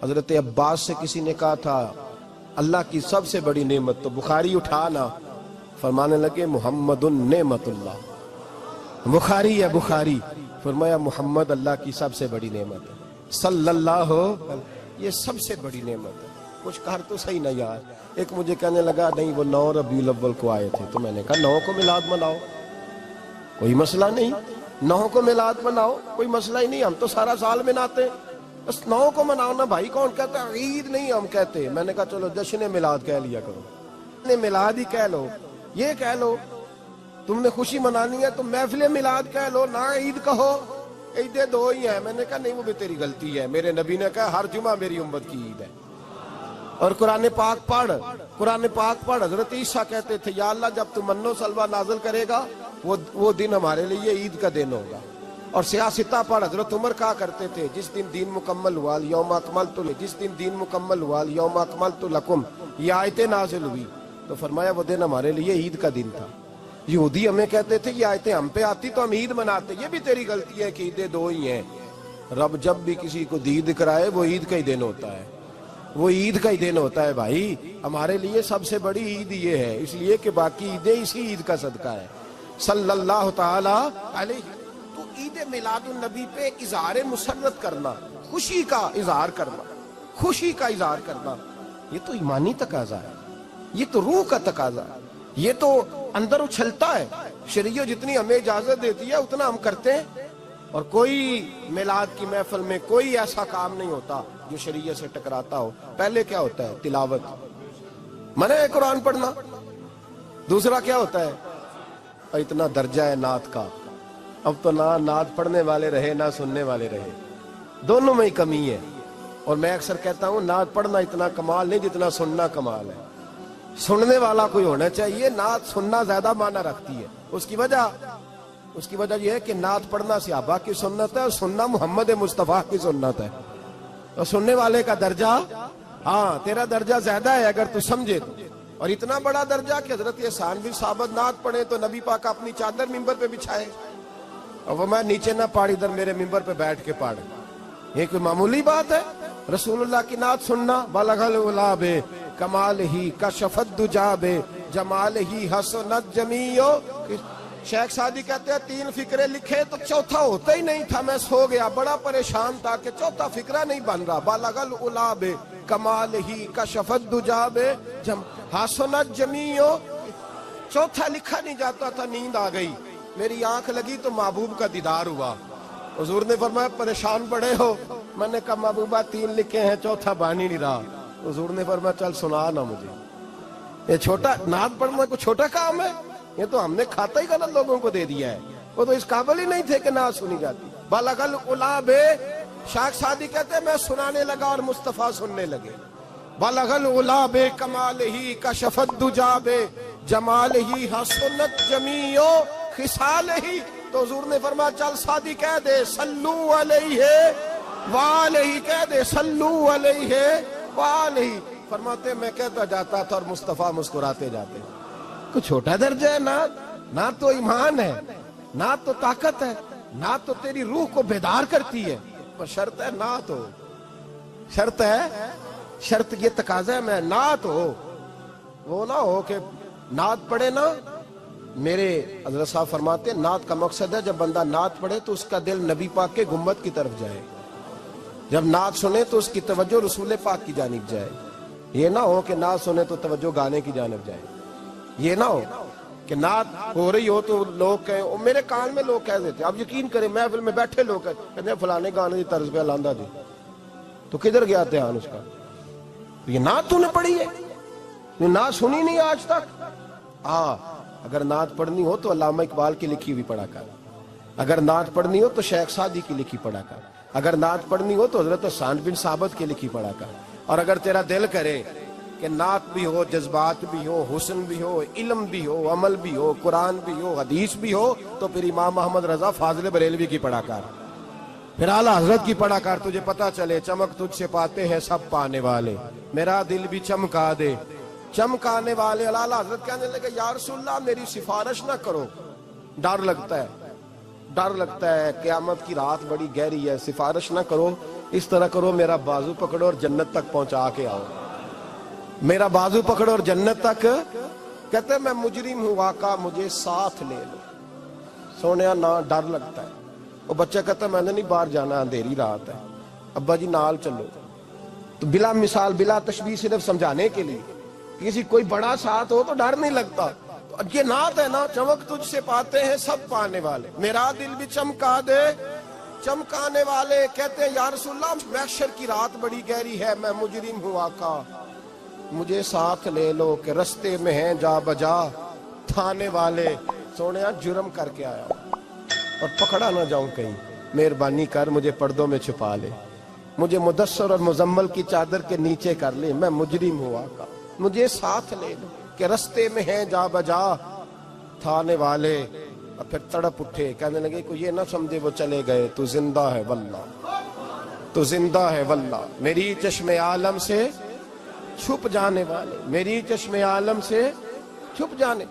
حضرت عباس سے کسی نے کہا تھا اللہ کی سب سے بڑی نعمت، تو بخاری اٹھانا، فرمانے لگے محمد نعمت اللہ، بخاری ہے بخاری، فرمایا محمد اللہ کی سب سے بڑی نعمت ہے، صلی اللہ، یہ سب سے بڑی نعمت ہے۔ کچھ کہا تو صحیح نہ یار، ایک مجھے کہنے لگا نہیں وہ 9 ربیع الاول کو آئے تھے، تو میں نے کہا 9 کو میلاد مناؤ، کوئی مسئلہ نہیں، 9 کو میلاد مناؤ، کوئی مسئلہ ہی نہیں، ہم تو سارا سال مناتے ہیں، بس 9 کو مناؤ نا بھائی، کون کہتا ہے عید نہیں ہم کہتے۔ میں نے کہا چلو جشن میلاد کہہ لیا کرو، میلاد ہی کہہ لو، یہ کہہ لو، تم نے خوشی منانی ہے تو محفل میلاد کہہ لو، نہ عید کہو، عیدیں 2 ہی ہیں۔ میں نے کہا نہیں وہ بھی تیری غلطی ہے، میرے نبی نے کہا ہر جمعہ میری امت کی عید ہے۔ اور قرآن پاک پڑھ، حضرت عیسیٰ کہتے تھے یا اللہ جب تو من و سلوہ نازل کرے گا وہ دن ہمارے لیے عید کا دن ہوگا۔ اور سیاستہ پڑھ، حضرت عمر کہا کرتے تھے جس دن دین مکمل ہوا یوم اکملت، جس دن دین مکمل ہوا یوم اکملت لکم، یہ آیتیں نازل ہوئی تو فرمایا وہ دن ہمارے لیے عید کا دن تھا۔ یہودی ہمیں کہتے تھے یہ آیتیں ہم پہ آتی تو ہم عید مناتے، یہ بھی تیری غلطی ہے کہ عیدیں 2 ہی ہیں۔ رب جب بھی کسی کو دید کرائے وہ عید کا ہی دن ہوتا ہے، وہ عید کا ہی دن ہوتا ہے بھائی۔ ہمارے لیے سب سے بڑی عید یہ ہے، اس لیے کہ باقی عیدیں اسی عید کا صدقہ ہے، صلی اللہ تعالی علیہ۔ تو عید میلاد النبی پہ اظہار مسرت کرنا، خوشی کا اظہار کرنا، خوشی کا اظہار کرنا، یہ تو ایمانی تقاضا ہے، یہ تو روح کا تقاضا ہے، یہ تو اندر اچھلتا ہے۔ شریعت جتنی ہمیں اجازت دیتی ہے اتنا ہم کرتے ہیں، اور کوئی میلاد کی محفل میں کوئی ایسا کام نہیں ہوتا جو شریعت سے ٹکراتا ہو۔ پہلے کیا ہوتا ہے؟ تلاوت، منع ہے قرآن پڑھنا۔ دوسرا کیا ہوتا ہے؟ اتنا درجہ ہے نعت کا، اب تو نہ نعت پڑھنے والے رہے نہ سننے والے رہے، دونوں میں ہی کمی ہے۔ اور میں اکثر کہتا ہوں نعت پڑھنا اتنا کمال نہیں جتنا سننا کمال ہے۔ سننے والا کوئی ہونا چاہیے، نعت سننا زیادہ معنی رکھتی ہے۔ اس کی وجہ یہ ہے کہ نعت پڑھنا صحابہ کی سنت ہے اور سننا محمد مصطفیٰ کی سنت ہے، اور سننے والے کا درجہ، ہاں تیرا درجہ زیادہ ہے اگر تو سمجھے تو۔ اور اتنا بڑا درجہ کہ حضرت احسان بن ثابت نعت پڑھے تو نبی پاک اپنی چادر ممبر پہ بچھائے اور وہ میں نیچے نہ پاڑ، ادھر میرے ممبر پہ بیٹھ کے پاڑ، یہ کوئی معمولی بات ہے؟ رسول اللہ کی نعت سننا، بلغ العلا بے کمال ہی کشفت دجا بے جمال ہی حسنت جمیع۔ شیخ سعدی کہتے ہیں 3 فقرے لکھے تو چوتھا ہوتا ہی نہیں تھا، میں سو گیا، بڑا پریشان تھا کہ چوتھا فقرہ نہیں بن رہا۔ بلغ العلا بے کمال ہی کشفت دجا بے حسنت جمیع، چوتھا لکھا نہیں جاتا تھا، نیند آ گئی، میری آنکھ لگی تو محبوب کا دیدار ہوا۔ حضور نے فرمایا پریشان پڑے ہو؟ میں نے کہا محبوبہ 3 لکھے ہیں چوتھا بان ہی نہیں رہا۔ حضور نے فرمایا چل سنا نا مجھے، یہ چھوٹا نعت پڑھنا کوئی چھوٹا کام ہے؟ یہ تو ہم نے کھاتا ہی غلط لوگوں کو دے دیا ہے، وہ تو اس قابل ہی نہیں تھے کہ نعت سنی جاتی۔ بلغ العلا بے، شیخ سعدی کہتے ہیں میں سنانے لگا اور مصطفیٰ سننے لگے۔ بلغ العلا بے کمال ہی کشفت دجا بے جمال ہی حسنت جمیع خصال ہی۔ تو حضور نے فرمایا چل سعدی کہہ دے صلو علیہ وآلہ، کہہ دے صلو علیہ وآلہ۔ فرماتے میں کہتا جاتا تھا اور مصطفیٰ مسکراتے جاتے۔ کوئی چھوٹا درجہ ہے نعت تو ایمان ہے، نعت تو طاقت ہے، نعت تو تیری روح کو بیدار کرتی ہے، پر شرط ہے نعت ہو، شرط ہے، شرط یہ تقاضا ہے میں نعت ہو، وہ نہ ہو کہ نعت پڑھے نا۔ میرے حضرت صاحب فرماتے ہیں نعت کا مقصد ہے جب بندہ نعت پڑھے تو اس کا دل نبی پاک کے گنبد کی طرف جائے، جب نعت سنے تو اس کی توجہ رسول پاک کی جانب جائے، یہ نہ ہو کہ نعت سنے تو توجہ گانے کی جانب جائے، یہ نہ ہو کہ نعت ہو رہی ہو تو لوگ کہیں، میرے کان میں لوگ کہہ دیتے، آپ یقین کریں محفل میں بیٹھے لوگ کہتے ہیں فلانے گانے کی طرز پہ لاندہ دی، تو کدھر گیا دھیان اس کا؟ یہ نعت تو نے پڑھی ہے، یہ نعت سنی نہیں آج تک۔ اگر نعت پڑھنی ہو تو علامہ اقبال کی لکھی ہوئی پڑھا کر، اگر نعت پڑھنی ہو تو شیخ سعدی کی لکھی پڑھا کر، اگر نعت پڑھنی ہو تو حضرت احسان بن ثابت کی لکھی پڑھا کر۔ اور اگر تیرا دل کرے کہ نعت بھی ہو، جذبات بھی ہو، حسن بھی ہو، علم بھی ہو، عمل بھی ہو، قرآن بھی ہو، حدیث بھی ہو، تو پھر امام محمد رضا فاضل بریلوی کی پڑھا کر، پھر اعلیٰ حضرت کی پڑھا کر، تجھے پتا چلے چمک تجھ سے پاتے ہیں سب پانے والے، میرا دل بھی چمکا دے چمکانے والے۔ اعلیٰ حضرت کہنے لگے یا رسول اللہ میری سفارش نہ کرو، ڈر لگتا ہے قیامت کی رات بڑی گہری ہے، سفارش نہ کرو اس طرح کرو میرا بازو پکڑو اور جنت تک پہنچا کے آؤ، میرا بازو پکڑو اور جنت تک. کہتے ہیں میں مجرم ہوں آقا مجھے ساتھ لے لو. سونے نہ ڈر لگتا ہے. وہ بچہ کہتا ہے میں نے نہیں باہر جانا اندھیری رات ہے. ابا جی نال چلو. تو بلا مثال بلا تشبیہ صرف سمجھانے کے لیے کسی کوئی بڑا ساتھ ہو تو ڈر نہیں لگتا. تو یہ نعت ہے نا، چمک تجھ سے پاتے ہیں سب پانے والے، میرا دل بھی چمکا دے چمکانے والے. کہتے ہیں یا رسول اللہ محشر کی رات بڑی گہری ہے، میں مجرم ہوں آقا مجھے ساتھ لے لو کہ رستے میں ہیں جا بجا تھانے والے. سونے جرم کر کے آیا اور پکڑا نہ جاؤں کہیں، مہربانی کر مجھے پردوں میں چھپا لے، مجھے مدثر اور مزمل کی چادر کے نیچے کر لے، میں مجرم ہوں آقا مجھے ساتھ لے لو کہ رستے میں ہیں جا بجا تھانے والے. اور پھر تڑپ اٹھے، کہنے لگے کوئی یہ نہ سمجھے وہ چلے گئے، تو زندہ ہے واللہ تو زندہ ہے واللہ، میری چشم عالم سے چھپ جانے والے، میری چشم عالم سے چھپ جانے